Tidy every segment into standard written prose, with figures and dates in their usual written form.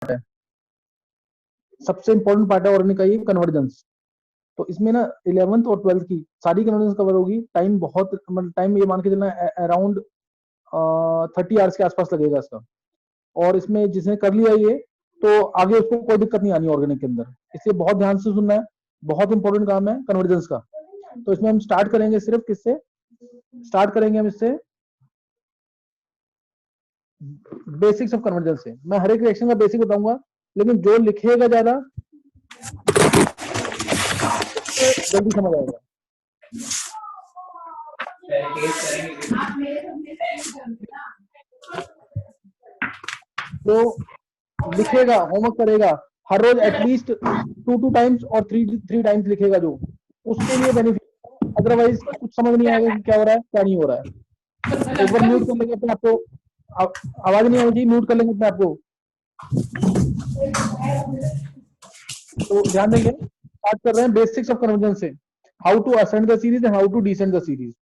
है, सबसे important part है ऑर्गेनिक का ये कन्वर्जेंस। तो इसमें ना 11th और 12th की सारी कन्वर्जेंस कवर होगी। टाइम बहुत, मतलब टाइम ये मान के चलना अराउंड 30 आवर्स के आसपास लगेगा इसका। और इसमें जिसने कर लिया ये, तो आगे उसको कोई दिक्कत नहीं आनी ऑर्गेनिक के अंदर। इसलिए बहुत ध्यान से सुनना है, बहुत इंपॉर्टेंट काम है कन्वर्जेंस का। तो इसमें हम स्टार्ट करेंगे सिर्फ किससे, स्टार्ट करेंगे हम इससे बेसिक्स ऑफ कन्वर्जेंस से। मैं हर एक रिएक्शन का बेसिक बताऊंगा, लेकिन जो लिखेगा ज्यादा जल्दी समझ आएगा। जो लिखेगा, होमवर्क करेगा हर रोज एटलीस्ट 2 टाइम्स और 3 टाइम्स लिखेगा, जो उसके लिए बेनिफिट। अदरवाइज कुछ समझ नहीं आएगा कि क्या हो रहा है क्या नहीं हो रहा है। एक बार म्यूट कर लेंगे अपने आपको, आवाज नहीं आनी चाहिए, म्यूट कर लेंगे अपने आपको। तो ध्यान देंगे, स्टार्ट कर रहे हैं बेसिक्स ऑफ कन्वर्जेंस से। How to ascend the series and how to descend the series,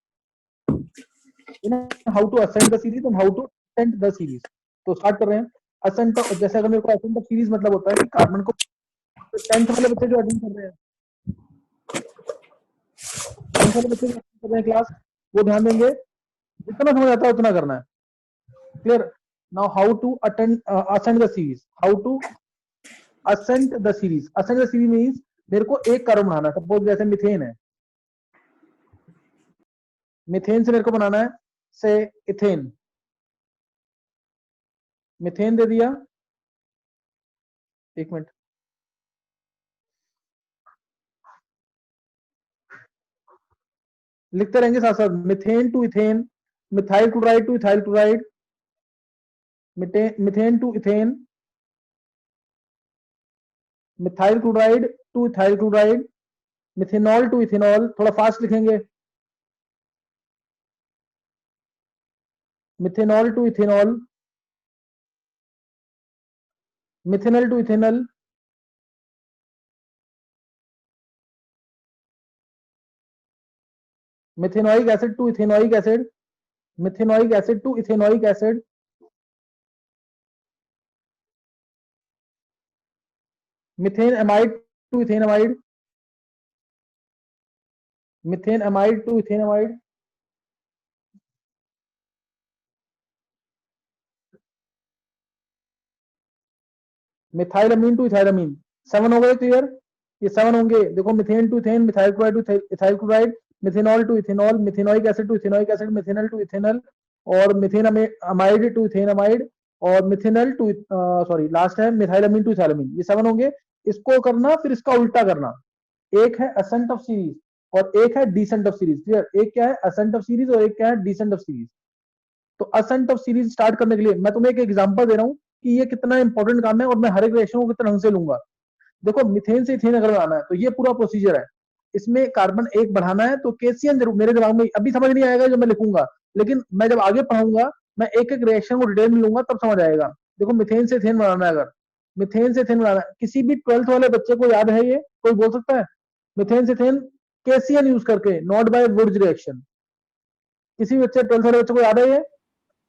how to ascend the series and how to descend the series. तो स्टार्ट कर रहे हैं। असेंट, जैसे अगर मेरे को असेंट ऑफ सीरीज मतलब होता है कि कार्बन को 10th वाले बच्चे जो अटेंड कर रहे हैं, 10th वाले बच्चे जो अटेंड कर रहे हैं क्लास, वो ध्यान देंगे, जितना समझ आता है उतना करना है। Clear? Now how to attend ascend the series, how to ascend the series. Ascend the series means मेरे को एक कार्बन बनाना है। सपोज जैसे मिथेन है, मिथेन से मेरे को बनाना है से इथेन। मिथेन दे दिया, एक मिनट, लिखते रहेंगे साथ साथ। Methane to ethane, methyl chloride to ethyl chloride, methane to ethane, methyl chloride to ethyl chloride, methanol to ethanol. थोड़ा फास्ट लिखेंगे। Methanol to ethanol, methanal to ethanal, methanoic acid to ethanoic acid, methanoic acid to ethanoic acid, methane amide to ethane amide, methane amide to ethane amide, methyl amine to ethyl amine. 7 हो गए clear? ये 7 होंगे। देखो, methane to ethane, methyl chloride to ethyl chloride, methanol to ethanol, methanoic acid to ethanoic acid, methanal to ethanal, और methane amide to ethane amide, और methanal to sorry last है methyl amine to ethyl amine. ये 7 होंगे। इसको करना, फिर इसका उल्टा करना। एक है असेंट ऑफ सीरीज और एक है डिसेंट ऑफ सीरीज। क्लियर? एक क्या है असेंट ऑफ सीरीज और एक क्या है डिसेंट ऑफ सीरीज। तो असेंट ऑफ सीरीज स्टार्ट करने के लिए मैं तुम्हें एक एग्जांपल दे रहा हूं कि ये कितना इंपॉर्टेंट काम है और मैं हर एक रिएक्शन को कितना ढंग से लूंगा। देखो, मिथेन से इथेन अगर बनाना है तो ये पूरा प्रोसीजर है। इसमें कार्बन एक बढ़ाना है, तो केसीएन जरूर मेरे दिमाग में अभी समझ नहीं आएगा जो मैं लिखूंगा, लेकिन मैं जब आगे पढ़ाऊंगा मैं एक एक रिएक्शन को डिटेल में लूंगा, तब समझ आएगा। देखो, मिथेन से इथेन बनाना है, अगर मिथेन से इथेन बनाना है, किसी भी 12th वाले बच्चे को याद है? ये कोई बोल सकता है? मिथेन से इथेन केसीएन यूज करके, नॉट बाय वुड्स रिएक्शन। किसी भी बच्चे 12th वाले बच्चे को याद है ये?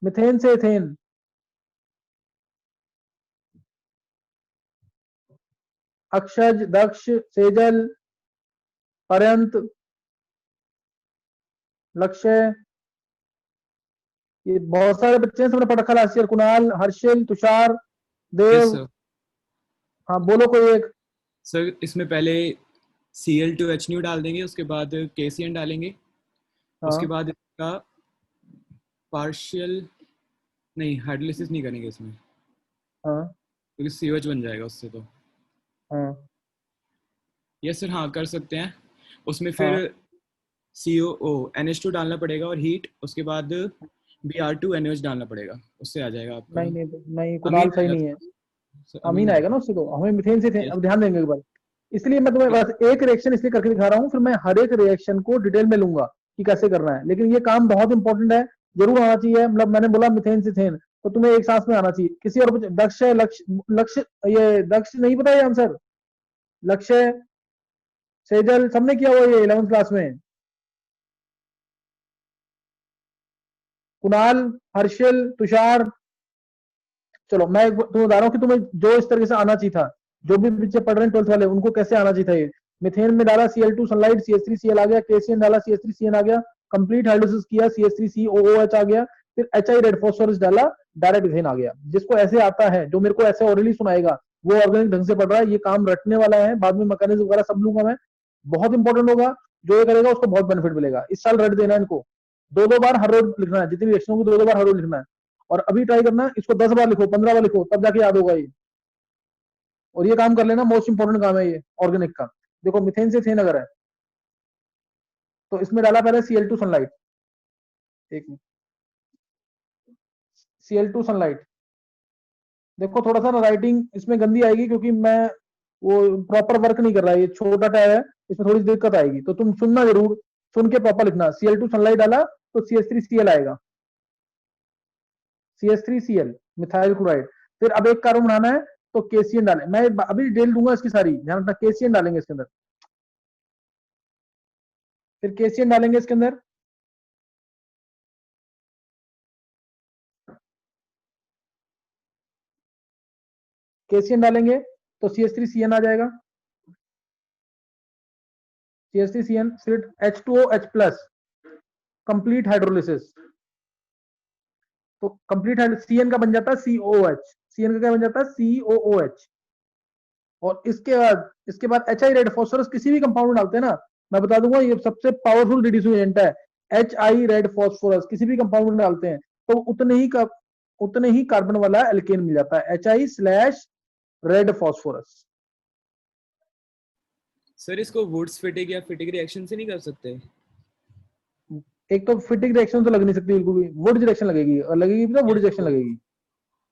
मिथेन से इथेन, अक्षज, दक्ष, सेजल, पर्यंत, लक्ष्य, ये बहुत सारे बच्चे हैं, सबने पढ़ रखा last year. Kunal, Harshil, Tushar, yes Dev. Sir. हाँ बोलो कोई एक। सर इसमें पहले Cl2H डाल देंगे, उसके बाद KCN डालेंगे, उसके हाँ बाद इसका पार्शियल, नहीं हाइड्रोलिसिस नहीं करेंगे इसमें हाँ क्योंकि COH बन जाएगा उससे। तो हाँ यस सर, हाँ कर सकते हैं। उसमें फिर हाँ। COO NH2 डालना पड़ेगा और हीट, उसके बाद Br2NaOH डालना पड़ेगा, उससे आ जाएगा आपका नहीं नहीं नहीं, कुणाल अमीन सही आएगा। नहीं है। सर अमीन अमीन आएगा ना आएगा। उससे, तो हमें मिथेन से थे। यस। अब ध्यान देंगे एक बार। इसलिए मैं तुम्हें बस एक रिएक्शन इसलिए करके दिखा रहा हूँ, फिर मैं हर एक रिएक्शन को डिटेल में लूंगा कि कैसे करना है। लेकिन ये काम बहुत इंपॉर्टेंट है, जरूर आना चाहिए। मतलब मैंने बोला मिथेन से थेन, तो तुम्हें एक सांस में आना चाहिए। किसी और दक्ष है, लक्ष्य, लक्ष्य, ये दक्ष नहीं पता है आंसर? लक्ष्य, सेजल, सबने किया हुआ ये 11th क्लास में। कुणाल, हर्षिल, तुषार, चलो मैं तुम्हें बता रहा हूँ कि तुम्हें जो इस तरीके से आना चाहिए था, जो भी बच्चे पढ़ रहे हैं 12th वाले, उनको कैसे आना चाहिए था। ये मिथेन में डाला Cl2 सनलाइट, CH3Cl आ गया, KCN डाला, CH3CN आ गया, कंप्लीट हाइड्रोलिसिस किया, CH3COOH आ गया, फिर HI रेड फॉस्फोरस डाला, डायरेक्ट इथेन आ गया। जिसको ऐसे आता है, जो मेरे को ऐसे ओरली सुनाएगा, वो ऑर्गेनिक ढंग से पढ़ रहा है, ये काम रटने वाला है, बाद में मैकेनिज्म वगैरह सब लूंगा मैं, बहुत इंपॉर्टेंट होगा। जो ये करेगा उसको बहुत बेनिफिट मिलेगा। इस साल रट देना इनको, 2-2 बार हर रोज लिखना है, जितनी रिएक्शन होगी 2-2 बार हर रोज लिखना है। और अभी ट्राई करना इसको 10 बार लिखो, 15 बार लिखो, तब जाके याद होगा ये। और ये काम कर लेना, मोस्ट इंपॉर्टेंट काम है ये ऑर्गेनिक का। देखो मिथेन से इथेन अगर है, तो इसमें डाला पहले Cl2 सनलाइट, एक मिनट, Cl2 सनलाइट। देखो थोड़ा सा ना राइटिंग इसमें गंदी आएगी, क्योंकि मैं वो प्रॉपर वर्क नहीं कर रहा है, ये छोटा टायर है, इसमें थोड़ी दिक्कत आएगी, तो तुम सुनना जरूर, सुन के प्रॉपर लिखना। Cl2 सनलाइट डाला तो CH3Cl आएगा, CH3Cl मिथाइल क्लोराइड। फिर अब एक कार्बन बनाना है, तो KCN डालें। मैं अभी डिटेल दूंगा इसकी सारी, ध्यान रखना। KCN डालेंगे इसके अंदर, फिर KCN डालेंगे इसके अंदर, KCN डालेंगे तो CH3CN आ जाएगा, CH3CN, फिर H2OH+, कंप्लीट हाइड्रोलिसिस। तो कंप्लीट CN का बन जाता है COOH, CN का क्या बन जाता है COOH। और इसके बाद HI रेड फॉस्फोरस किसी भी कंपाउंड में डालते हैं ना, मैं बता दूंगा ये सबसे पावरफुल रिड्यूसिंग एजेंट है। HI रेड फॉस्फोरस किसी भी कंपाउंड में डालते हैं तो उतने ही कार्बन वाला एल्केन मिल जाता है, HI/रेड फॉस्फोरस। सर इसको वुड्स फिटिक या फिटिक रिएक्शन से नहीं कर सकते? एक तो फिटिक रिएक्शन तो लग नहीं सकती बिल्कुल भी, वुड रिएक्शन लगेगी, और लगेगी भी तो वुड रिएक्शन लगेगी।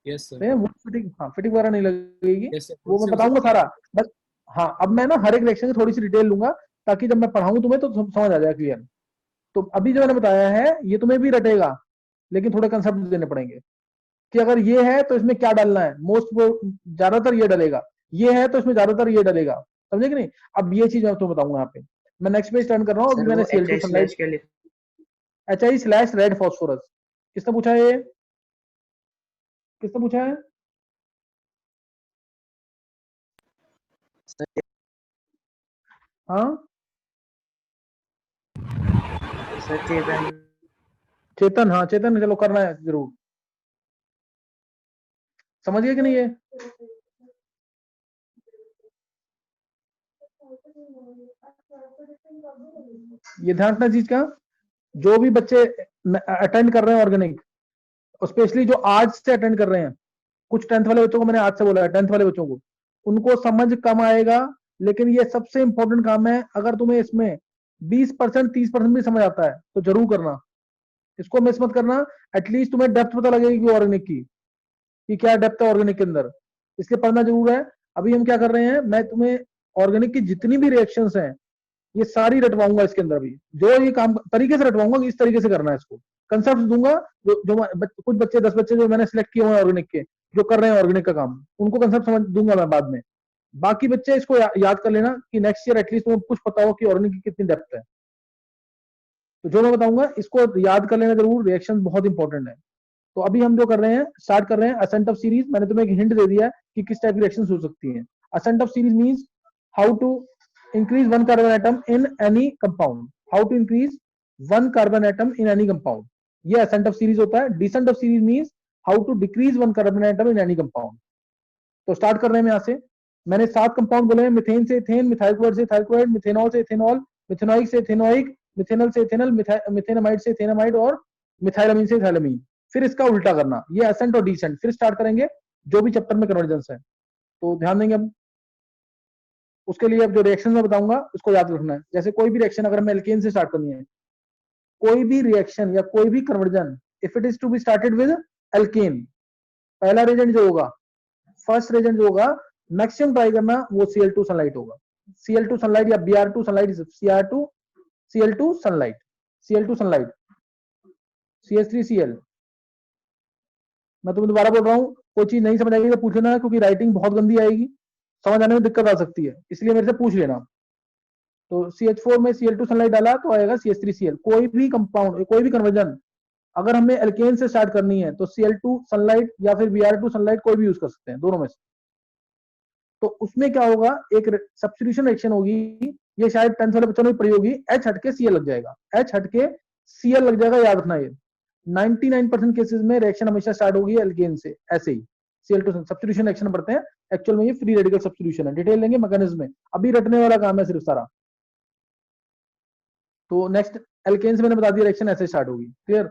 Yes sir. तो वुड फिटिक, हाँ फिटिक वगैरह नहीं लगेगी, यस सर, वो वुड मैं से हो बताऊंगा सकती है। सारा। बस हाँ, अब मैं ना हर एक रिएक्शन की थोड़ी सी डिटेल लूंगा, ताकि जब मैं पढ़ाऊं तुम्हें तो समझ आ जाए क्लियर। तो अभी जो मैंने बताया है ये तुम्हें भी रटेगा, लेकिन थोड़े कंसेप्ट देने पड़ेंगे कि अगर ये है तो इसमें क्या डालना है। मोस्ट ज्यादातर ये डलेगा, ये है तो इसमें ज्यादातर ये डलेगा, समझे कि नहीं। अब ये चीज मैं तुम्हें बताऊंगा यहाँ पे। मैं नेक्स्ट पेज टर्न कर रहा हूँ, अभी सर मैंने वो एच Cl2 आई सनलाइट, स्लैश क्या लिख HI/रेड फॉस्फोरस। किसने पूछा है ये, किसने पूछा है? सर? हाँ सर चेतन। चेतन, हाँ चेतन, चलो करना है जरूर। समझ गए कि नहीं ये? ये ध्यान रखना चीज का, जो भी बच्चे अटेंड कर रहे हैं ऑर्गेनिक, स्पेशली जो आज से अटेंड कर रहे हैं, कुछ 10th वाले बच्चों को मैंने आज से बोला है, 10th वाले बच्चों को, उनको समझ कम आएगा, लेकिन ये सबसे इंपॉर्टेंट काम है। अगर तुम्हें इसमें 20% 30% भी समझ आता है तो जरूर करना, इसको मिस मत करना। एटलीस्ट तुम्हें डेप्थ पता लगेगी ऑर्गेनिक की, कि क्या डेप्थ है ऑर्गेनिक के अंदर, इसलिए पढ़ना जरूर है। अभी हम क्या कर रहे हैं, मैं तुम्हें ऑर्गेनिक की जितनी भी रिएक्शंस हैं ये सारी रटवाऊंगा इसके अंदर भी, जो ये काम तरीके से रटवाऊंगा कि इस तरीके से करना है इसको। कंसेप्ट दूंगा, कुछ बच्चे 10 बच्चे जो मैंने सिलेक्ट किए हुए हैं ऑर्गेनिक के, जो कर रहे हैं ऑर्गेनिक का काम, उनको कंसेप्ट समझ दूंगा मैं बाद में। बाकी बच्चे इसको याद कर लेना कि नेक्स्ट ईयर एटलीस्ट तुम्हें कुछ पता हो कि ऑर्गेनिक की कितनी डेप्थ है। तो जो मैं बताऊंगा इसको याद कर लेना जरूर, रिएक्शन बहुत इंपॉर्टेंट है। तो अभी हम जो कर रहे हैं, स्टार्ट कर रहे हैं असेंट ऑफ सीरीज। मैंने तुम्हें एक हिंट दे दिया है कि किस टाइप की रिएक्शन हो सकती है। Ascent of series means how to increase one carbon atom in any compound, how to increase one carbon atom in any compound, ये असेंट ऑफ सीरीज होता है। Descent of series means how to decrease one carbon atom in any compound. तो start कर रहे हैं यहाँ से। मैंने 7 कंपाउंड बोले हैं, मिथेन से इथेन, मिथाइल क्लोराइड से इथाइल क्लोराइड, मिथेनॉल से इथेनॉल, मिथेनोइक से इथेनोइक, मिथेनल से इथेनल, मिथेनमाइड से इथेनमाइड, और मिथाइलमीन से इथाइलमीन। फिर इसका उल्टा करना, ये असेंट और डिसेंट। फिर स्टार्ट करेंगे जो भी चैप्टर में कन्वर्जेंस है, तो ध्यान देंगे। अब उसके लिए अब जो रिएक्शन मैं बताऊंगा उसको याद रखना है। जैसे कोई भी रिएक्शन अगर मैं एल्केन से स्टार्ट करनी है, कोई भी रिएक्शन या कोई भी conversion, if it is to be started with alkane, पहला रिएजेंट जो होगा, फर्स्ट रिएजेंट जो होगा, मैक्सिमम ट्राई करना वो Cl2 सनलाइट होगा। Cl2 सनलाइट या Br2 sunlight, Cr2 Cl2 sunlight, Cl2 sunlight, CH3Cl। मैं तुम्हें दोबारा बोल रहा हूँ, कोई चीज नहीं समझ आएगी तो पूछ लेना, क्योंकि राइटिंग बहुत गंदी आएगी, समझ आने में दिक्कत आ सकती है, इसलिए मेरे से पूछ लेना। तो CH4 में Cl2 सनलाइट डाला तो आएगा CH3Cl। कोई भी कंपाउंड, कोई भी कन्वर्जन अगर हमें एल्केन से स्टार्ट करनी है तो Cl2 सनलाइट या फिर Br2 सनलाइट कोई भी यूज कर सकते हैं, दोनों में से। तो उसमें क्या होगा, एक सब्स्टिट्यूशन रिएक्शन होगी, ये शायद 10th वाले बच्चों ने पढ़ी होगी, H हटके Cl लग जाएगा, H हटके Cl लग जाएगा, याद रखना ये 99% केसेस में रिएक्शन हमेशा स्टार्ट होगी एल्केन से, ऐसे ही Cl2 सब्स्टिट्यूशन रिएक्शन पढ़ते हैं, एक्चुअल में ये फ्री रेडिकल सब्स्टिट्यूशन है, डिटेल लेंगे मैकेनिज्म में, अभी रटने वाला काम है सिर्फ सारा। तो नेक्स्ट एल्केन से मैंने बता दिया रिएक्शन ऐसे स्टार्ट होगी, क्लियर।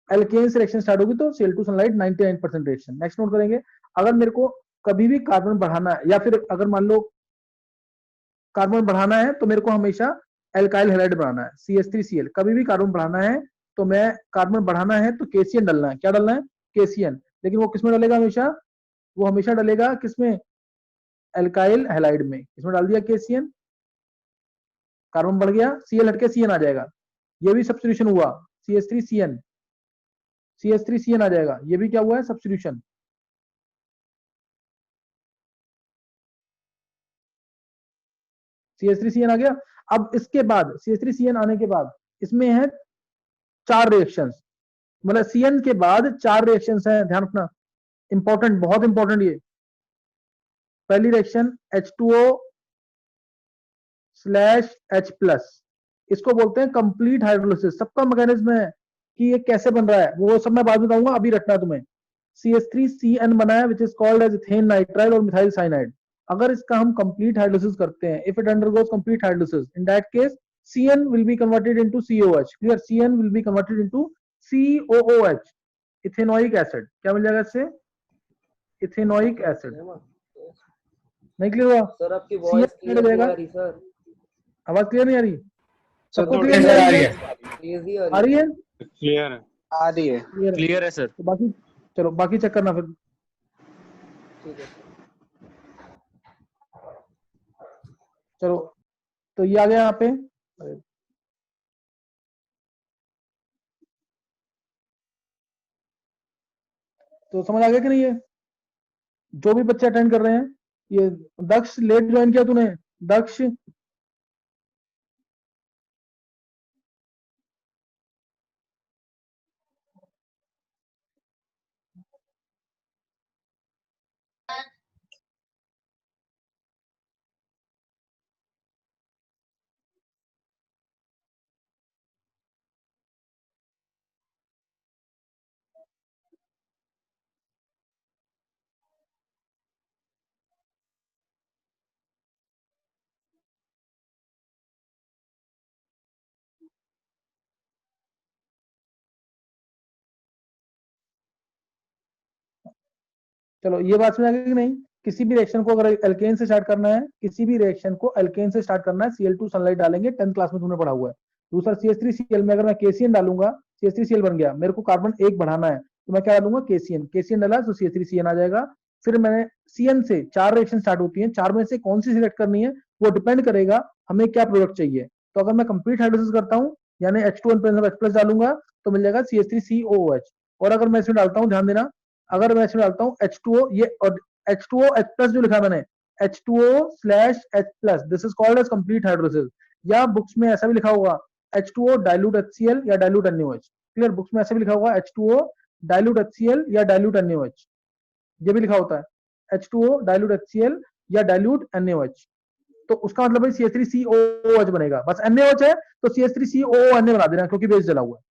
एल्केन से रिएक्शन स्टार्ट होगी तो Cl2 sunlight 99% reaction. Next note करेंगे, अगर मेरे को कभी भी कार्बन बढ़ाना है, या फिर अगर मान लो कार्बन बढ़ाना है तो मेरे को हमेशा एल्काइल हैलाइड बनाना है, CH3Cl। कभी भी कार्बन बढ़ाना है तो मैं कार्बन बढ़ाना है तो KCN डालना है, क्या डालना है, KCN। लेकिन वो किसमें डालेगा हमेशा, वो हमेशा डालेगा किसमें, एल्काइल हैलाइड में। इसमें डाल दिया KCN, कार्बन बढ़ गया, Cl हटके Cn आ जाएगा, ये भी सब्स्टिट्यूशन हुआ, CH3Cn, CH3Cn आ जाएगा, ये भी क्या हुआ है, सब्स्टिट्यूशन। CH3Cn आ गया। अब इसके बाद CH3Cn आने के बाद इसमें है 4 रिएक्शंस, मतलब Cn के बाद 4 रिएक्शंस हैं, ध्यान रखना, इंपॉर्टेंट, बहुत इंपॉर्टेंट ये। पहली रिएक्शन H2O/H+, इसको बोलते हैं कंप्लीट हाइड्रोलिसिस। सबका मैकेनिज्म है कि ये कैसे बन रहा है वो सब मैं बाद में बताऊंगा, अभी रटना तुम्हें। CH3Cn बना है which is called as ethanenitrile और मिथाइल साइनाइड। अगर इसका हम कंप्लीट हाइड्रोलिसिस करते हैं, if it undergoes complete hydrolysis, in that case Cn will be converted into COH, clear, Cn will be converted into COOH, ethanoic acid. क्या मिल जाएगा इससे, ethanoic acid. नहीं क्लियर हुआ सर आपकी वॉइस क्लियर नहीं आ रही सर। आवाज क्लियर नहीं आ रही, सर सबको थोड़ी क्लियर नजर नहीं आ रही है, क्लियरली आ रही है, क्लियर है, आ रही है, क्लियर है सर। तो बाकी चलो बाकी चेक करना फिर। ठीक है। चलो तो ये आ गया यहाँ पे, तो समझ आ गया कि नहीं है, जो भी बच्चे अटेंड कर रहे हैं। ये दक्ष लेट ज्वाइन किया तूने, दक्ष चलो ये बात समझ आ गई कि नहीं। किसी भी रिएक्शन को अगर एल्केन से स्टार्ट करना है, किसी भी रिएक्शन को एल्केन से स्टार्ट करना है, Cl2 सनलाइट डालेंगे, 10th क्लास में तुमने पढ़ा हुआ है। दूसरा CH3Cl में अगर मैं KCN डालूंगा, CH3Cl बन गया, मेरे को कार्बन एक बढ़ाना है तो मैं क्या डालूंगा, KCN, KCN डाला तो CH3Cn आ जाएगा। फिर मैंने Cn से 4 रिएक्शन स्टार्ट होती है, 4 में से कौन सी सिलेक्ट करनी है वो डिपेंड करेगा हमें क्या प्रोडक्ट चाहिए। तो अगर मैं कंप्लीट हाइड्रोलिसिस करता हूँ, यानी H2H+ डालूंगा तो मिल जाएगा CH3COOH। और अगर मैं इसमें डालता हूँ, ध्यान देना, अगर मैं इसमें डालता हूँ H2O, ये और H2OH+ जो लिखा मैंने, H2O/H+, this is called as complete hydrolysis. या बुक्स में ऐसा भी लिखा होगा H2O डाइल्यूट HCl या डाइल्यूट NaOH, क्लियर, बुक्स में ऐसा भी लिखा होगा H2O डाइल्यूट HCl या डाइल्यूट NaOH, ये भी लिखा होता है H2O डाइल्यूट HCl या डाइल्यूट NaOH। तो उसका मतलब है CH3COOH बनेगा, बस NaOH है तो CH3COONA बना देना, क्योंकि बेस जला हुआ है,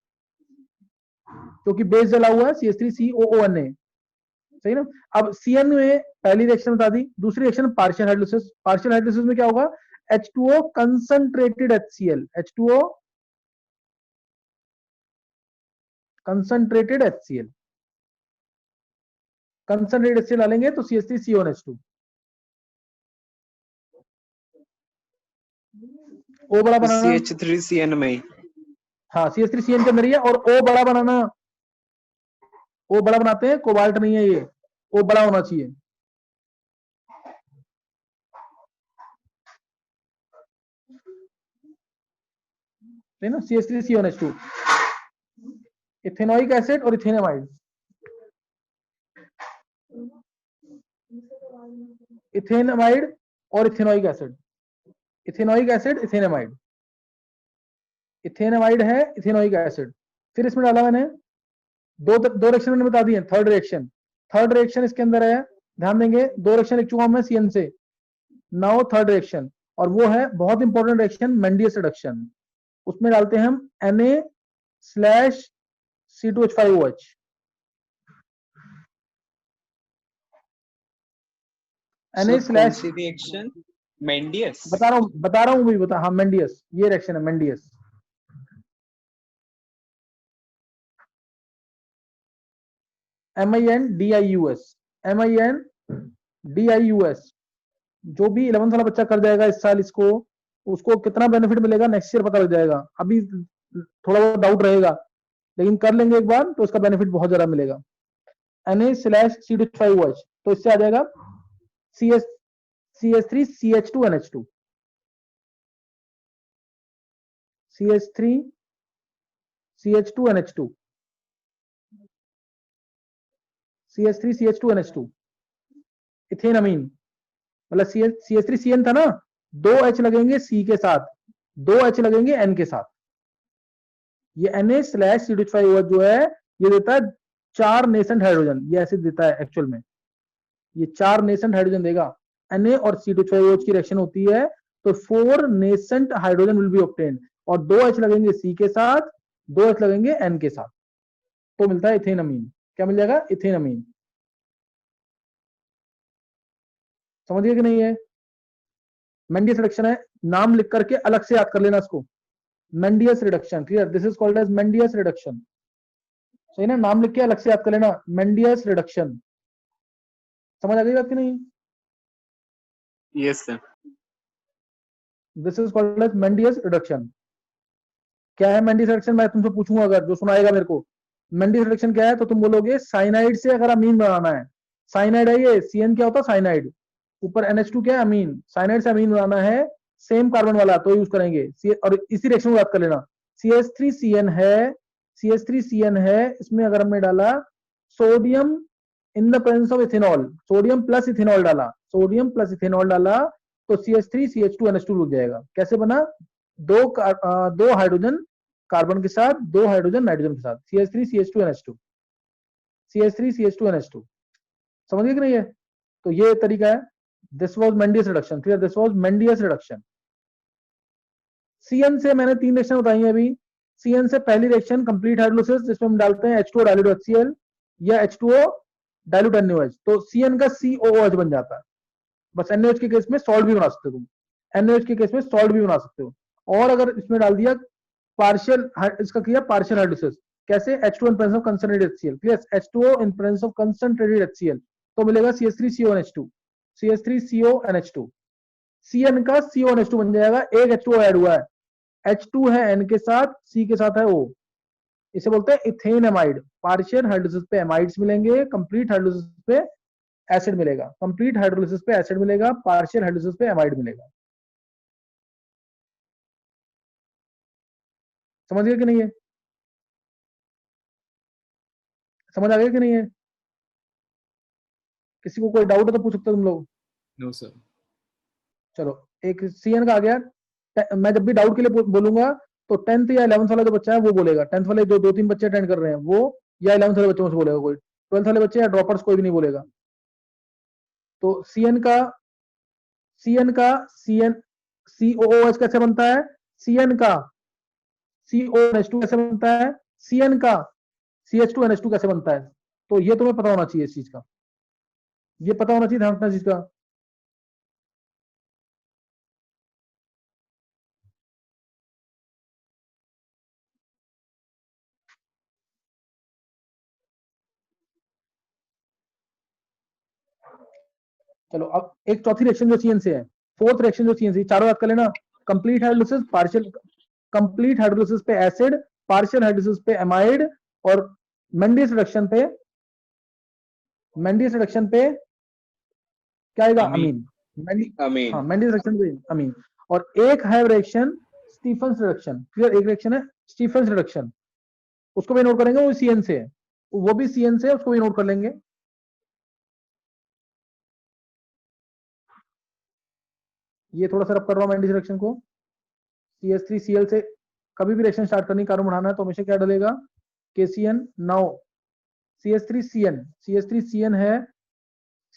क्योंकि बेस जला हुआ है, CH3COONA, सही ना। अब Cn में पहली रिएक्शन बता दी, दूसरी reaction partial hydrolysis. Partial hydrolysis में क्या होगा, H2O concentrated HCl, H2O concentrated HCl, concentrated HCl डालेंगे तो CH3CONH2, O बड़ा बनाना, CH3Cn में ही, हाँ CH3Cn के अंदर ही है, और O बड़ा बनाना, O बड़ा बनाते हैं, कोबाल्ट नहीं है ये, O बड़ा होना चाहिए, है ना, CH3CONH2। इथेनोइक एसिड और इथेनामाइड, इथेनामाइड और ethanoic acid, ethanoic acid ethanamide, ethanamide है इथेनोइक एसिड। फिर इसमें डाला मैंने दो रिएक्शन मैंने बता दिए। थर्ड रिएक्शन इसके अंदर है, ध्यान देंगे, दो रिएक्शन लिख चुका हूं मैं CN से। नाउ थर्ड रिएक्शन, और वो है बहुत इंपॉर्टेंट रिएक्शन, मेंडियस रिडक्शन। उसमें डालते हैं हम Na/C2H5OH। कौन सी रिएक्शन? मेंडियस? बता रहा हूँ भाई, हाँ मेंडियस, ये रिएक्शन है मेंडियस। MINDIUS। जो भी 11th वाला बच्चा कर जाएगा इस साल इसको, उसको कितना बेनिफिट मिलेगा नेक्स्ट ईयर पता लग जाएगा। अभी थोड़ा बहुत डाउट रहेगा, लेकिन कर लेंगे एक बार तो उसका बेनिफिट बहुत ज्यादा मिलेगा। Na/C2H5OH, तो इससे आ जाएगा CH3CH2NH2, CH3CH2NH2, CH3CH2NH2, इथेनमीन। मतलब CH3CN था ना, 2 H लगेंगे C के साथ, 2 H लगेंगे N के साथ। ये Na/C2H5OH जो है, ये देता है 4 नेसेंट हाइड्रोजन, ये ऐसे देता है एक्चुअल में, ये 4 नेसेंट हाइड्रोजन देगा। Na और C2H5OH की रिएक्शन होती है तो 4 nascent hydrogen will be obtained, और 2 H लगेंगे C के साथ, 2 H लगेंगे N के साथ, तो मिलता है इथेनमीन। क्या मिल जाएगा? इथेनमीन। समझिए कि नहीं है? मेंडियस रिडक्शन है, नाम लिख करके अलग से याद कर लेना इसको, Mendius reduction. Clear? This is called as Mendius reduction. सही ना? नाम लिख के अलग से याद कर लेना, मेंडियस रिडक्शन। समझ आ गई बात कि नहीं? Yes sir. This is called as Mendius reduction. क्या है मेंडियस रिडक्शन? मैं तुमसे पूछूंगा, अगर जो सुनाएगा मेरे को, मेंडियस रिडक्शन क्या है, तो तुम बोलोगे साइनाइड से अगर अमीन बनाना है। साइनाइड है ये, CN क्या होता है? साइनाइड। ऊपर NH2 क्या है? अमीन। साइनाइड से अमीन बनाना है, सेम कार्बन वाला, तो यूज करेंगे। और इसी रिएक्शन को याद कर लेना। CH3CN है, CH3CN है, इसमें अगर हमने डाला sodium in the presence of ethanol, sodium plus ethanol डाला, सोडियम प्लस इथेनॉल डाला, तो CH3CH2NH2 लग जाएगा। कैसे बना? दो हाइड्रोजन कार्बन के साथ, 2 हाइड्रोजन नाइट्रोजन के साथ, CH3CH2NH2, CH3CH2NH2। समझ गए कि नहीं है? तो ये तरीका है। This was Mendius reduction. Clear? This was Mendius reduction. CN से मैंने 3 रिएक्शन बताई है अभी। CN से पहली रिएक्शन कंप्लीट हाइड्रोलिसिस, जिसमें हम डालते हैं H2O डाइल्यूट HCl या H2O डाइल्यूट NaOH, तो CN का COOH बन जाता है। बस NaOH के केस में सॉल्ट भी बना सकते हो तुम, NaOH के केस में सॉल्ट भी बना सकते हो। और अगर इसमें डाल दिया पार्शियल, इसका किया पार्शियल हाइड्रोलिसिस, कैसे? H2 in presence of concentrated HCl, plus H2O in presence of concentrated HCl, तो मिलेगा CH3CONH2, CH3CONH2। CN का CONH2 बन जाएगा, एक H2O ऐड हुआ है, H2 है N के साथ, C के साथ है O, इसे बोलते हैं इथेनमाइड। पार्शियल हाइड्रोलिसिस पे एमाइड्स मिलेंगे, कंप्लीट हाइड्रोलिसिस पे एसिड मिलेगा, कंप्लीट हाइड्रोलिसिस पे एसिड मिलेगा, पार्शियल हाइड्रोलिसिस पे एमाइड मिलेगा। समझ गए कि नहीं है? समझ आ गया कि नहीं है? किसी को कोई डाउट है तो पूछ सकते हो तुम लोग। No sir. चलो, एक CN का आ गया। मैं जब भी डाउट के लिए बोलूंगा तो 10th या 11th वाला जो बच्चा है वो बोलेगा, 10th वाले जो 2-3 बच्चे अटेंड कर रहे हैं वो, या 11th वाले बच्चों से बोलेगा कोई, 12th वाले बच्चे या ड्रॉपर्स कोई भी नहीं बोलेगा। तो CN का CN COOH कैसे बनता है? CN का CONH2 कैसे बनता है? CN का CH2NH2 कैसे बनता है? तो ये तुम्हें पता होना चाहिए इस चीज का, ये पता होना चाहिए, ध्यान रखना इस चीज का। चलो, अब एक चौथी रिएक्शन जो CN से है, फोर्थ रिएक्शन जो CN से, चारों याद कर लेना। Complete hydrolysis, partial, complete hydrolysis पे एसिड, पार्शियल हाइड्रोलिसिस पे एमाइड, और मेंडियस रिडक्शन पे, मेंडियस रिडक्शन पे क्या आएगा? अमीन। अमीन। हाँ, मेंडियस रिडक्शन पे अमीन। और एक है रिएक्शन स्टीफंस रिडक्शन। क्लियर? एक रिएक्शन है स्टीफंस रिडक्शन, उसको भी नोट करेंगे, वो CN से है, वो भी CN से है, उसको भी नोट कर लेंगे। ये थोड़ा सा रब कर रहा हूं मैं मेंडियस रिडक्शन को। CH3Cl से कभी भी रिएक्शन स्टार्ट करनी, कार्बन बढ़ाना है, तो हमेशा क्या डलेगा? KCN। नाउ CH3CN, CH3CN है,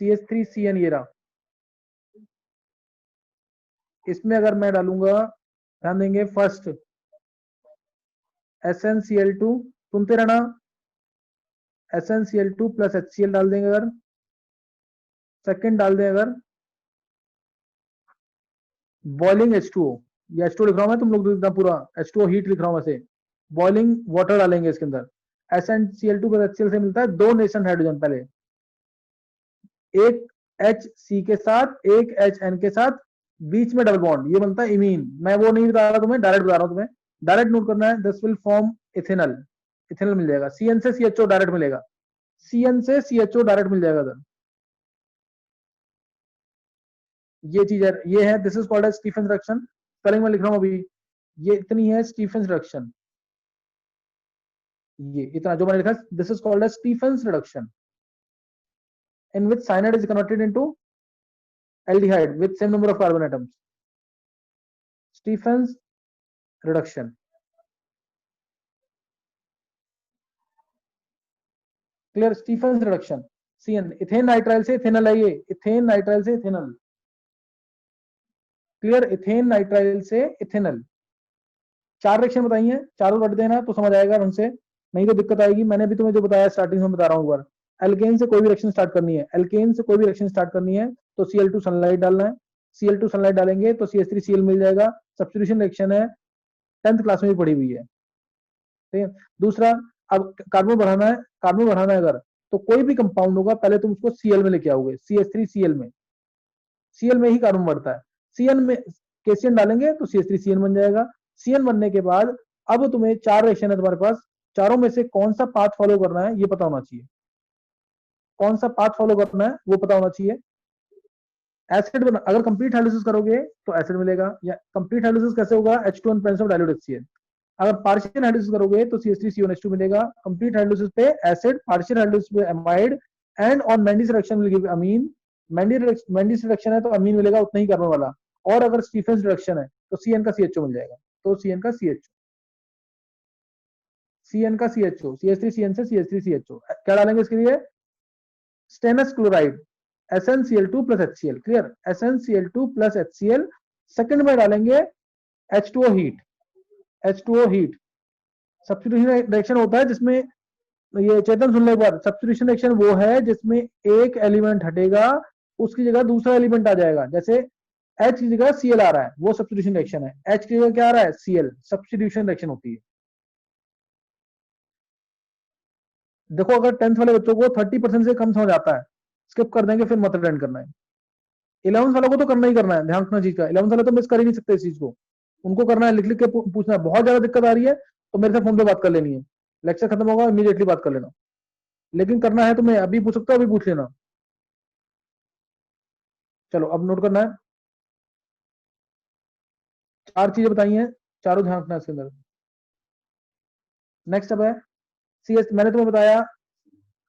CH3CN ये रहा। इसमें अगर मैं डालूंगा, ध्यान देंगे, फर्स्ट SnCl2, सुनते रहना, SnCl2 प्लस HCl डाल देंगे अगर, सेकंड डाल दें अगर बॉइलिंग H2O, ये H2O लिख रहा हूं मैं, तुम लोग लिखना पूरा, H2O हीट लिख रहा हूं वैसे, बॉइलिंग वाटर डालेंगे इसके अंदर। SnCl2 प्लस HCl से मिलता है 2 नेशन हाइड्रोजन, पहले एक HC के साथ, एक HN के साथ, बीच में डबल बॉन्ड, ये बनता है इमीन। मैं वो नहीं बता रहा तुम्हें, डायरेक्ट बता रहा हूं तुम्हें, डायरेक्ट नोट करना है। This will form ethanol, ethanol मिल जाएगा। CN से CHO डायरेक्ट मिलेगा, CN से CHO डायरेक्ट मिल जाएगा इधर, ये चीज है, ये है, this is called as Stephens reaction. Spelling में लिख रहा हूं अभी, ये इतनी है स्टीफेंस रिएक्शन, ये इतना जो मैंने लिखा, this is called as Stephen's reduction, in which cyanide is converted into aldehyde with same number of carbon atoms. Stephens reduction. Clear? Stephens reduction. CN, ethane nitrile से इथेनॉल है, ये इथेन नाइट्राइल से ethanol. Clear? Ethane nitrile से ethanol. 4 reaction बताई हैं, चारों रट देना तो समझ आएगा ढंग से, नहीं तो दिक्कत आएगी। मैंने भी तुम्हें जो बताया स्टार्टिंग में बता रहा हूं एक बार, एल्केन से कोई भी रिएक्शन स्टार्ट करनी है, एल्केन से कोई भी रिएक्शन स्टार्ट करनी है तो Cl2 सनलाइट डालना है, Cl2 सनलाइट डालेंगे तो CH3Cl मिल जाएगा। सब्स्टिट्यूशन रिएक्शन है, 10th क्लास में भी पढ़ी हुई है, ठीक है। दूसरा, अब कार्बन बढ़ाना है, कार्बन बढ़ाना है अगर, तो कोई भी कंपाउंड होगा पहले तुम उसको Cl में लेके आओगे, CH3Cl में, Cl में ही कार्बन बढ़ता है। Cn में KCN डालेंगे तो CH3CN बन जाएगा। CN बनने के बाद अब तुम्हें 4 रिएक्शन है तुम्हारे पास, चारों में से कौन सा पाथ फॉलो करना है ये पता होना चाहिए, कौन सा पाथ फॉलो करना है वो पता होना चाहिए। एसिड बना, अगर कंप्लीट हाइड्रोलिसिस करोगे तो एसिड मिलेगा, या कंप्लीट हाइड्रोलिसिस कैसे होगा, H2 presence of dilute HCl। अगर पार्शियल हाइड्रोलिसिस करोगे तो CH3CONH2 मिलेगा। कंप्लीट हाइड्रोलिसिस पे एसिड, पार्शियल हाइड्रोलिसिस पे amide, and on Mendius reaction will give amine. Mendius reaction है तो अमीन मिलेगा उतना ही कार्बन वाला, और अगर स्टीफेंस रिएक्शन है तो CN का CHO मिल जाएगा, तो CN का CHO, CN का CHO, CH3CN से CH3CHO। क्या डालेंगे इसके लिए, stannous chloride, SnCl2 plus HCl। Clear? SnCl2 plus HCl। Second में डालेंगे H2O heat, H2O heat. Substitution reaction होता है जिसमें, ये चेतन सुन ले एक बार, सब्स्टिट्यूशन रिएक्शन वो है जिसमें एक एलिमेंट हटेगा, उसकी जगह दूसरा एलिमेंट आ जाएगा। जैसे H की जगह Cl आ रहा है, वो सब्स्टिट्यूशन रिएक्शन है। H की जगह क्या आ रहा है, Cl, सब्स्टिट्यूशन रिएक्शन होती है। देखो अगर 10th वाले बच्चों को 30% से कम समझ आता है, स्किप कर देंगे, फिर मत अटेंड करना है। 11th वालों को तो करना ही करना है, ध्यान रखना चीज का, 11th वाले तो मिस कर ही नहीं सकते इस चीज को, उनको करना है, लिख लिख के पूछना है। बहुत ज्यादा दिक्कत आ रही है तो मेरे से फोन पे बात कर लेनी है, लेक्चर खत्म होगा इमीडिएटली बात कर लेना, लेकिन करना है तो मैं अभी पूछ सकता हूँ, अभी पूछ लेना। चलो अब नोट करना है, 4 चीजें बताई हैं, चारों ध्यान रखना है इसके अंदर। नेक्स्ट अब है CS, मैंने तुम्हें बताया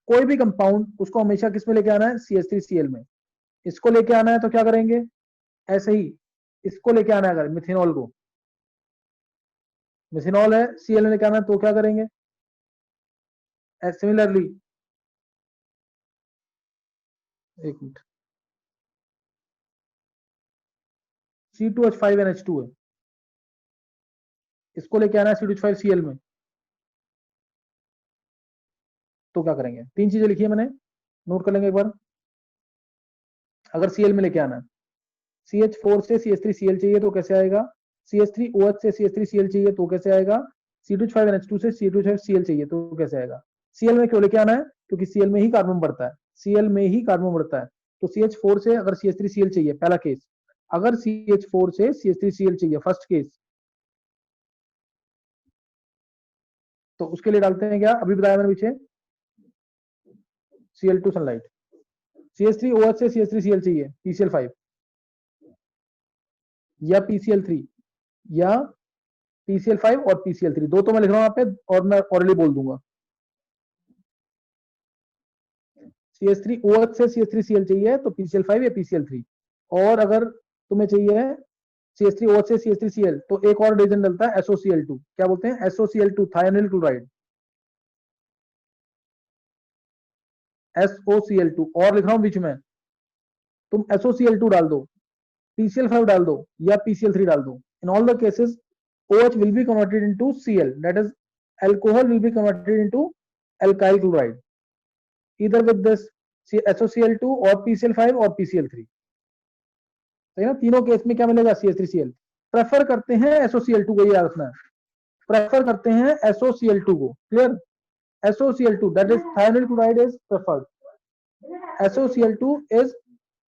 कोई भी कंपाउंड उसको हमेशा किस में लेके आना है, CH3Cl में। इसको लेके आना है तो क्या करेंगे, ऐसे ही इसको लेके आना है, अगर मिथेनॉल को, मिथेनॉल है, Cl लेके आना है तो क्या करेंगे, सिमिलरली, एक मिनट, C2H5NH2 है, इसको लेके आना है C2H5Cl में, तो क्या करेंगे। 3 चीजें लिखी है मैंने, नोट कर लेंगे एक बार। अगर Cl में लेके आना है, CH4 से CH3Cl चाहिए तो कैसे आएगा, CH3OH से CH3Cl चाहिए तो कैसे आएगा, C2H5NH2 से C2H5Cl चाहिए तो कैसे आएगा। Cl में क्यों लेके आना है, क्योंकि Cl में ही कार्बन बढ़ता है, Cl में ही कार्बन बढ़ता है। तो CH4 से अगर CH3Cl चाहिए, पहला केस, अगर CH4 से CH3Cl चाहिए, फर्स्ट केस, तो उसके लिए डालते हैं क्या, अभी बताया मैंने पीछे, Cl2 सनलाइट। CH3OH से CH3Cl चाहिए, PCl5 या PCl3, या PCl5 और PCl3, दो तो मैं लिख रहा हूं यहाँ पे और मैं ऑलरेडी बोल दूंगा। CH3OH से CH3Cl चाहिए तो PCl5 या PCl3, और अगर तुम्हें चाहिए CH3OH से CH3Cl तो एक और रिएजेंट डलता है SOCl2, क्या बोलते हैं, SOCl2, थायोनिल क्लोराइड। SOCl2 और लिख रहा हूं बीच में, तुम SOCl2 डाल दो, PCl5 डाल दो या PCl3 डाल दो, in all the cases OH will be converted into Cl, that is alcohol will be converted into alkyl chloride either with this SOCl2 or PCl5 और PCl3, सही ना। तीनों केस में क्या मिलेगा, CH3Cl। प्रेफर करते हैं SOCl2 को, ये याद रखना है, प्रेफर करते हैं SOCl2 को, clear. SOCl2 that is thionyl chloride is preferred, SOCl2 is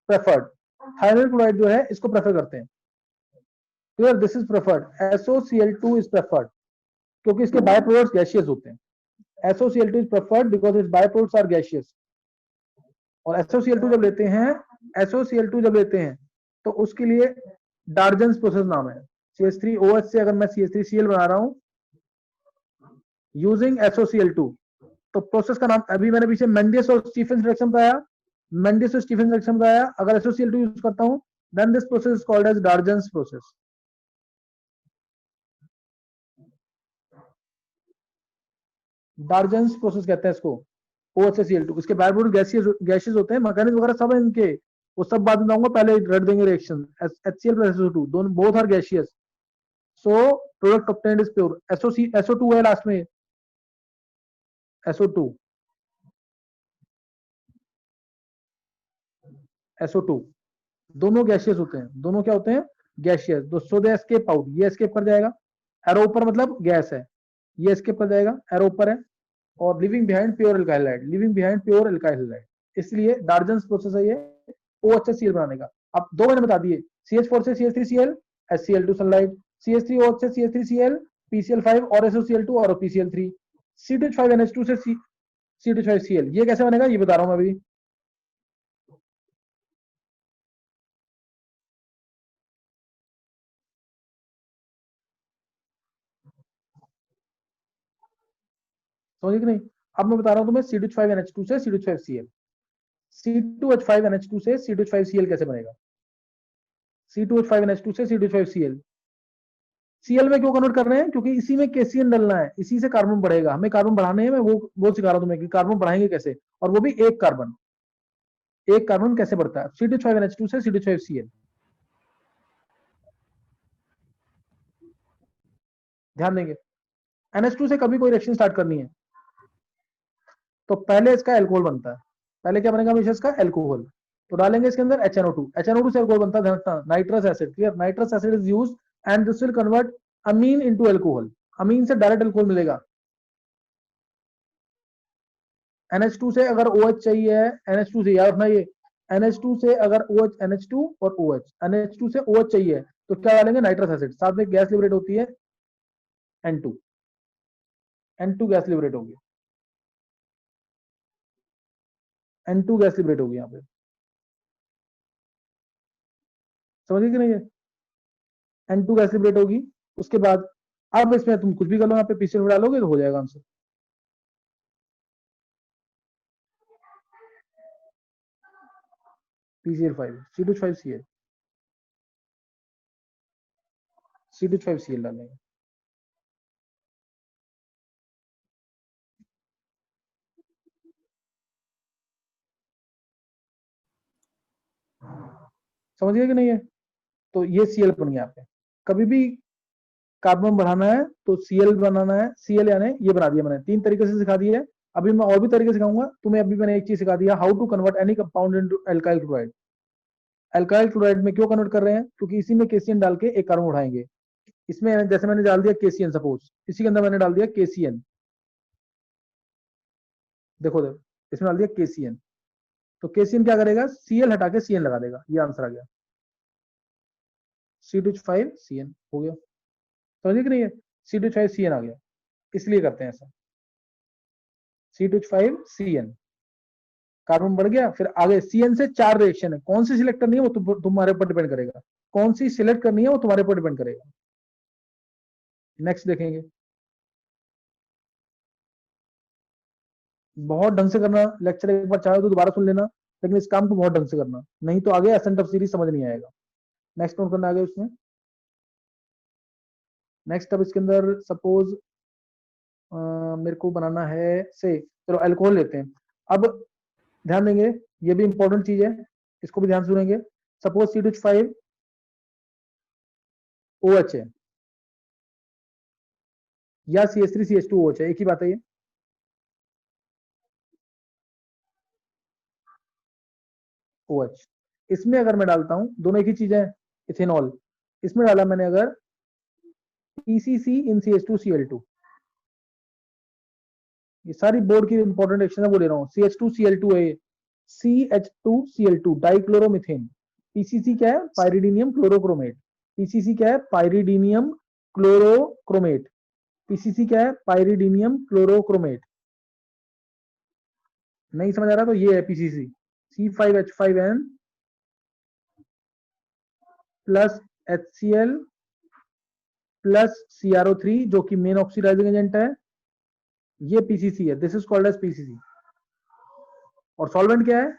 preferred, thionyl chloride जो है इसको प्रेफर करते हैं, clear, this is preferred, SOCl2 is preferred क्योंकि इसके बाय प्रोडक्ट्स गैसियस होते हैं, SOCl2 is preferred because its byproducts are gaseous। और SOCl2 जब लेते हैं, SOCl2 जब लेते हैं तो उसके लिए डार्जन्स प्रोसेस नाम है, CH3OH से अगर मैं CH3Cl बना रहा हूं यूजिंग SOCl2, तो प्रोसेस का नाम, अभी मैंने पीछे मेंडियस और स्टीफेंस रिएक्शन बताया, मेंडियस और स्टीफेंस रिएक्शन बताया, अगर SOCl2 यूज करता हूं then this process is called as Darzens process. Darzens process कहते हैं इसको, OH से Cl2, इसके बाय प्रोडक्ट गैसेस होते हैं, मैकेनिज्म वगैरह सब है इनके, वो सब बाद में बताऊंगा, पहले रट देंगे रिएक्शन। HCl plus SO2 दोनों both are gaseous, so product obtained is pure. SO2 है लास्ट में, SO2 SO2 दोनों गैसियस होते हैं, दोनों क्या होते हैं, गैसियस। सो दे एस्केप आउट, ये एस्केप कर जाएगा, एरो ऊपर मतलब गैस है, ये एस्केप कर जाएगा, एरो ऊपर है, और living behind pure alkyl hide, living behind pure alkyl hide, इसलिए डार्जन्स प्रोसेस है ये OH से Cl बनाने का। अब दो मैंने बता दिए, CH4 से CH3Cl, HCl2 सनलाइट, CH3OH से CH3Cl, PCl5 और SOCl2 और PCl3, C2H5NH2 से C2H5Cl, ये कैसे बनेगा ये बता रहा हूं मैं अभी। समझिए कि नहीं, अब मैं बता रहा हूं तुम्हें C2H5NH2 से C2H5Cl, C2H5NH2 से C2H5Cl कैसे बनेगा, C2H5NH2 से C2H5Cl, Cl में क्यों कन्वर्ट कर रहे हैं, क्योंकि इसी में KCN डलना है, इसी से कार्बन बढ़ेगा, हमें कार्बन बढ़ाने हैं, मैं वो सिखा रहा हूं तुम्हें कि कार्बन बढ़ाएंगे कैसे, और वो भी एक कार्बन कैसे बढ़ता है, C2H5NH2 से C2H5Cl। ध्यान देंगे, NH2 से कभी कोई रिएक्शन स्टार्ट करनी है तो पहले इसका एल्कोहल बनता है, पहले क्या बनेगा हमेशा इसका एल्कोहल, तो डालेंगे इसके अंदर HNO2, HNO2 से एल्कोहल बनता है, ध्यान रखना, nitrous acid, clear, nitrous acid is used and this will convert amine into alcohol, amine से डायरेक्ट एल्कोहल मिलेगा। NH2 से अगर OH चाहिए, NH2 से याद रखना, ये NH2 से अगर OH, NH2 और OH, NH2 से OH चाहिए तो क्या डालेंगे, नाइट्रस एसिड, साथ में गैस लिबरेट होती है N2, N2 गैस लिबरेट होगी, N2 गैस लिबरेट होगी यहाँ पे, समझिए कि नहीं है, N2 गैस लिबरेट होगी, उसके बाद अब इसमें तुम कुछ भी कर लो, यहाँ पे PCl डालोगे तो हो जाएगा आंसर। PCl5, C2H5Cl, C2H5Cl डालेंगे, समझ गए कि नहीं है, तो ये Cl बन गया। यहाँ पे कभी भी कार्बन बढ़ाना है तो Cl बनाना है, Cl यानी ये बना दिया मैंने, तीन तरीके से सिखा दिया है, अभी मैं और भी तरीके सिखाऊंगा तुम्हें, अभी मैंने एक चीज सिखा दिया, how to convert any compound into alkyl chloride. Alkyl chloride में क्यों कन्वर्ट कर रहे हैं, क्योंकि इसी में KCN डाल के एक कार्बन उठाएंगे, इसमें जैसे मैंने डाल दिया KCN, सपोज इसी के अंदर मैंने डाल दिया KCN, देखो इसमें डाल दिया KCN, तो KCN क्या करेगा, Cl हटा के Cn लगा देगा, ये आंसर आ गया, C2H5Cn हो गया, समझिए कि नहीं है, C2H5Cn आ गया, इसलिए करते हैं ऐसा, C2H5Cn, कार्बन बढ़ गया, फिर आगे Cn से चार रिएक्शन है, कौन सी सिलेक्ट करनी है वो तुम्हारे ऊपर डिपेंड करेगा, कौन सी सिलेक्ट करनी है वो तुम्हारे ऊपर डिपेंड करेगा। नेक्स्ट देखेंगे, बहुत ढंग से करना, लेक्चर एक बार चाहे तो दोबारा सुन लेना, लेकिन इस काम को बहुत ढंग से करना, नहीं तो आगे एसेंट ऑफ सीरीज समझ नहीं आएगा। नेक्स्ट नोट करना आगे उसमें, नेक्स्ट अब इसके अंदर सपोज मेरे को बनाना है से, चलो अल्कोहल लेते हैं, अब ध्यान देंगे, ये भी इंपॉर्टेंट चीज है, इसको भी ध्यान से सुनेंगे। सपोज C2H5 OH है या CH3CH2OH है, एक ही बात है ये। OH, इसमें अगर मैं डालता हूं, दोनों एक ही चीज है, इथेनॉल, इसमें डाला मैंने अगर PCC in CH2Cl2, ये सारी बोर्ड की इंपॉर्टेंट एक्शन है वो ले रहा हूँ। CH2Cl2 है, CH2Cl2 डाइक्लोरोमीथेन। PCC क्या है? पाइरिडीनियम क्लोरोक्रोमेट। PCC क्या है? पाइरिडीनियम क्लोरोक्रोमेट। PCC क्या है? पाइरिडीनियम क्लोरोक्रोमेट। नहीं समझ आ रहा तो ये है PCC, C5H5N plus HCl plus CrO3 जो कि मेन ऑक्सीडाइजिंग एजेंट है, ये PCC है, this is called as PCC। और सॉल्वेंट क्या है?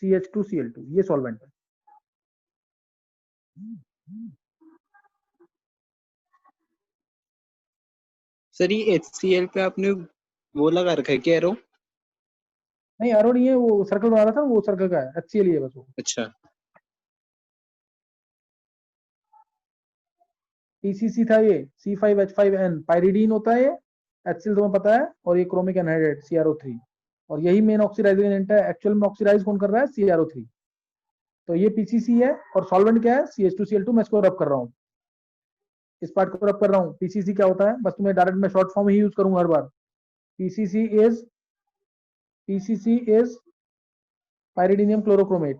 CH2Cl2, ये सॉल्वेंट है। सर ये HCl पे आपने वो लगा रखा है क्या एरो? नहीं एरो नहीं है, वो सर्कल बना रहा था, वो सर्कल का है, HCl ही है बस वो। अच्छा, PCC था ये, C5H5N पाइरिडीन होता है ये, HCl तुम्हें पता है, और ये क्रोमिक एनहाइड्रेट CrO3, और यही मेन ऑक्सीडाइजिंग एजेंट है। एक्चुअल में ऑक्सीडाइज कौन कर रहा है? CrO3। तो ये PCC है, और सॉल्वेंट क्या है? CH2Cl2। मैं इसको रब कर रहा हूँ, इस पार्ट को रब कर रहा हूँ। PCC क्या होता है? बस तुम्हें डायरेक्ट मैं शॉर्ट फॉर्म ही यूज करूंगा हर बार। PCC is pyridinium chlorochromate.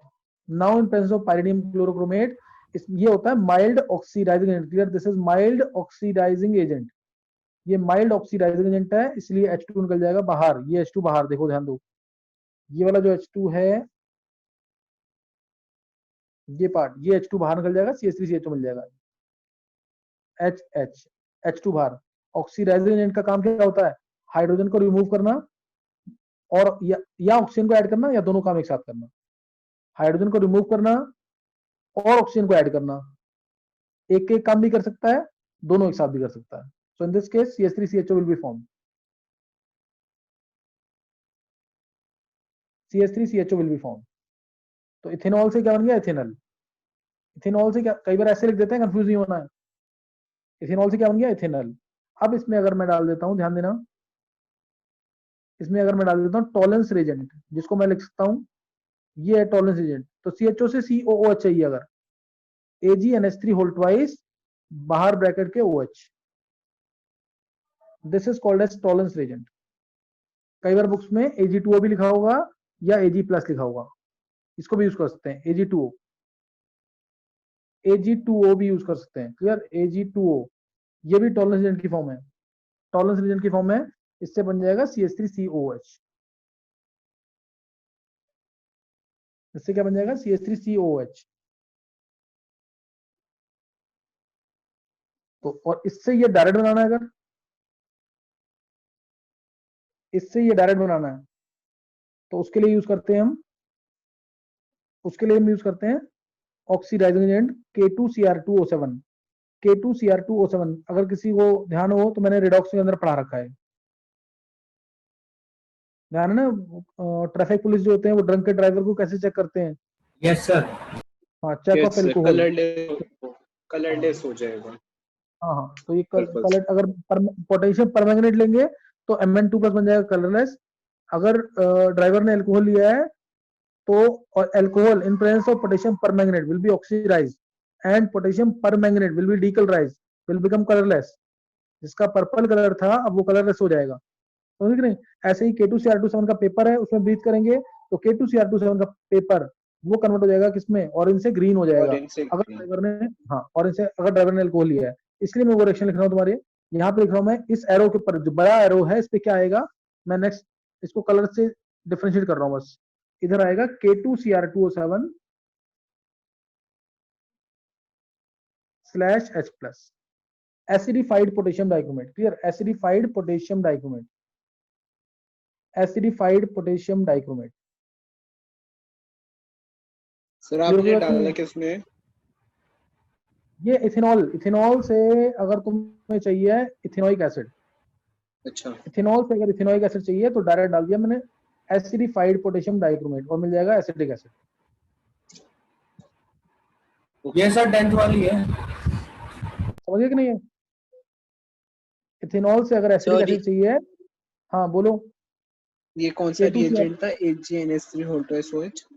Now in presence of pyridinium chlorochromate, ये होता है mild oxidising agent. Clear? This is mild oxidising agent, ये माइल्ड ऑक्सीडाइजिंग एजेंट है, इसलिए H2 निकल जाएगा बाहर। ये H2 बाहर, देखो ध्यान दो, ये वाला जो H2 है, ये पार्ट, ये H2 बाहर निकल जाएगा, CH3CH2 मिल जाएगा। H2 बाहर। ऑक्सीडाइजिंग एजेंट का काम क्या होता है? हाइड्रोजन को रिमूव करना और या ऑक्सीजन को ऐड करना, या दोनों काम एक साथ करना। हाइड्रोजन को रिमूव करना और ऑक्सीजन को ऐड करना, एक एक काम भी कर सकता है, दोनों एक साथ भी कर सकता है। So in this case CH3CHO will be form, CH3CHO will be form. तो इथेनॉल से क्या बन गया? इथेनॉल। इथेनॉल से क्या, कई बार ऐसे लिख देते हैं, कंफ्यूज नहीं होना है। इथेनॉल से क्या बन गया? इथेनॉल। अब इसमें अगर मैं डाल देता हूं, ध्यान देना, इसमें अगर मैं डाल देता हूं टॉलरेंस रिएजेंट, जिसको मैं लिख सकता हूं, ये है टॉलरेंस रिएजेंट। तो CHO से COOH चाहिए, अगर AgNH3 होल ट्वाइस बाहर ब्रैकेट के OH, this is called as Tollens reagent. कई बार बुक्स में Ag2O भी लिखा होगा या Ag प्लस लिखा होगा, इसको भी यूज कर सकते हैं। Ag2O भी यूज कर सकते हैं। क्लियर? Ag2O ये भी टॉलरेंस रिएजेंट की फॉर्म है, टॉलरेंस रिएजेंट की फॉर्म है, इससे बन जाएगा CH3COH। इससे क्या बन जाएगा? CH3COH। तो और इससे ये डायरेक्ट बनाना है, अगर इससे ये डायरेक्ट बनाना है तो उसके लिए यूज करते हैं हम, उसके लिए हम यूज करते हैं ऑक्सीडाइजिंग एजेंट K2Cr2O7। K2Cr2O7 अगर किसी को ध्यान हो तो मैंने रिडॉक्स के अंदर पढ़ा रखा है, ध्यान है ना? ट्रैफिक पुलिस जो होते हैं वो ड्रंक के ड्राइवर को कैसे चेक करते हैं? Yes sir. हाँ, चेक ऑफ एल्कोहल। कलरलेस हो जाएगा। हाँ हाँ, तो ये कलर, अगर पोटेशियम परमैंगनेट लेंगे तो Mn2+ बन जाएगा कलरलेस। अगर ड्राइवर ने अल्कोहल लिया है तो alcohol in presence of potassium permanganate will be oxidised and potassium permanganate will be decolourised, will become colourless. जिसका पर्पल कलर था अब वो कलरलेस हो जाएगा, समझ गए नहीं? ऐसे ही K2Cr27 का पेपर है, उसमें ब्रीथ करेंगे तो K2Cr27 का पेपर वो कन्वर्ट हो जाएगा किसमें? ऑरेंज से ग्रीन हो जाएगा, अगर ड्राइवर ने, हाँ ऑरेंज से अगर ड्राइवर ने अल्कोहल लिया है। इसलिए मैं वो रिएक्शन लिख रहा हूँ तुम्हारे यहाँ पे, लिख रहा हूँ मैं इस एरो के ऊपर, जो बड़ा एरो है इस पे क्या आएगा, मैं नेक्स्ट इसको कलर से डिफरेंशिएट कर रहा हूँ बस। इधर आएगा K2Cr2O7 /H+, acidified potassium dichromate. Clear? Acidified potassium dichromate, acidified potassium dichromate. Sir आपने डाला किसमें? ये इथेनॉल, इथेनॉल से अगर तुम्हें चाहिए इथेनोइक एसिड, अच्छा, इथेनॉल से अगर इथेनोइक एसिड चाहिए तो डायरेक्ट डाल दिया मैंने एसिडिफाइड पोटेशियम डाइक्रोमेट और मिल जाएगा एसिटिक एसिड। ये सर 10th वाली है। समझ गए कि नहीं है? इथेनॉल से अगर एसिटिक Sorry. एसिड चाहिए, हाँ बोलो। ये कौन सा K2 से रिएजेंट था? HgNH3 OH?